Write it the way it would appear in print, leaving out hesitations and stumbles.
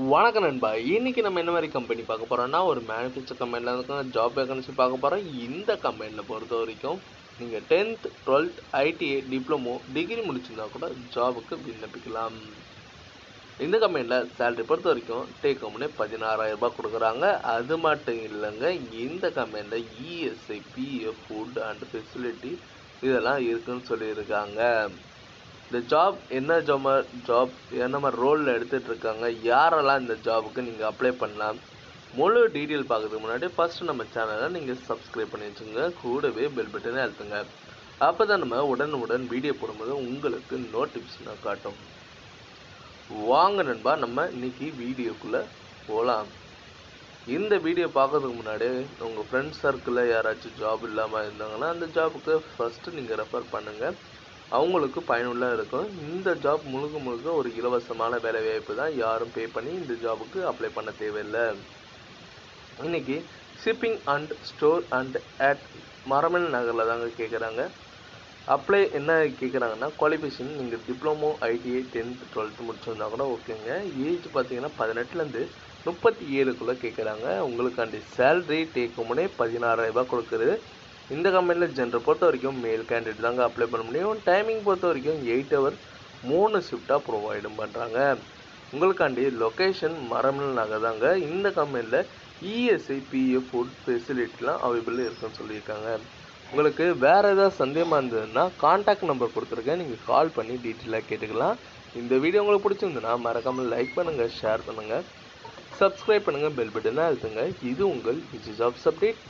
வணக்கம் நண்பா. இன்னைக்கு நம்ம என்ன மாதிரி கம்பெனி பார்க்க போறோம்னா, ஒரு மேனுஃபேக்சர் கம்பெனியில் இருக்க ஜாப் வேகன்சி பார்க்க போறோம். இந்த கம்பெனியில் பொறுத்த வரைக்கும் நீங்கள் 10th 12th ITI diploma degree முடிச்சிருந்தா கூட ஜாபுக்கு விண்ணப்பிக்கலாம். இந்த கம்பெனியில் சேலரி பொறுத்த வரைக்கும் டேக் ஹோம்னே 16,000 ரூபாய் கொடுக்குறாங்க. அது மட்டும் இல்லைங்க, இந்த கம்பெனியில் ESI, PF, food and facility இதெல்லாம் இருக்குன்னு சொல்லியிருக்காங்க. இந்த ஜாப் என்ன ஜாப் என்ன மாதிரி ரோலில் எடுத்துகிட்டு இருக்காங்க, யாரெல்லாம் இந்த ஜாபுக்கு நீங்கள் அப்ளை பண்ணலாம், முழு டீட்டெயில் பார்க்கறதுக்கு முன்னாடி ஃபஸ்ட்டு நம்ம சேனலை நீங்கள் சப்ஸ்கிரைப் பண்ணி வச்சுங்க. கூடவே பெல் பட்டனை அழுத்துங்க. அப்போ தான் நம்ம உடனுடன் வீடியோ போடும்போது உங்களுக்கு நோட்டிஃபிகேஷனாக காட்டும். வாங்க நண்பா, நம்ம இன்னைக்கு வீடியோக்குள்ளே போகலாம். இந்த வீடியோ பார்க்கறதுக்கு முன்னாடி உங்கள் ஃப்ரெண்ட்ஸ் சர்க்கிளில் யாராச்சும் ஜாப் இல்லாமல் இருந்தாங்கன்னா அந்த ஜாபுக்கு ஃபஸ்ட்டு நீங்கள் ரெஃபர் பண்ணுங்கள். அவங்களுக்கு பயனுள்ள இருக்கும். இந்த ஜாப் முழுக்க ஒரு இலவசமான வேலைவாய்ப்பு தான். யாரும் பே பண்ணி இந்த ஜாபுக்கு அப்ளை பண்ண தேவையில்லை. இன்றைக்கி shipping and store and at மரமல் நகரில் தாங்க கேட்குறாங்க. அப்ளை என்ன கேட்குறாங்கன்னா, குவாலிஃபிகேஷன் நீங்கள் டிப்ளமோ, ஐடிஐ 10th 12th முடிச்சிருந்தா கூட ஓகேங்க. ஏஜ் பார்த்தீங்கன்னா 18லேருந்து 37க்குள்ளே கேட்குறாங்க. உங்களுக்காண்டி சேல்ரி டேக் ஹோம்னே 16,000 ரூபாய் கொடுக்குறது. இந்த கம்பெனியில் ஜென்டர் பொறுத்த வரைக்கும் மேல் கேண்டிடேட் தாங்க அப்ளை பண்ண முடியும். டைமிங் பொறுத்த வரைக்கும் 8 hour 3 ஷிஃப்டாக ப்ரொவைடும் பண்ணுறாங்க. உங்களுக்காண்டி லொக்கேஷன் மரமல் நகர் தாங்க. இந்த கம்பெனியில் இஎஸ்ஐ, பிஎஃப், ஃபுட் ஃபெசிலிட்டிலாம் அவைலபிள் இருக்குன்னு சொல்லியிருக்காங்க. உங்களுக்கு வேறு ஏதாவது சந்தேகமாக இருந்ததுன்னா கான்டாக்ட் நம்பர் கொடுத்துருக்கேன், நீங்கள் கால் பண்ணி டீட்டெயிலாக கேட்டுக்கலாம். இந்த வீடியோ உங்களுக்கு பிடிச்சிருந்துன்னா மறக்காமல் லைக் பண்ணுங்கள், ஷேர் பண்ணுங்கள், சப்ஸ்கிரைப் பண்ணுங்கள், பெல் பட்டனை அழுத்துங்க. இது உங்கள் ஜாப்ஸ் அப்டேட்.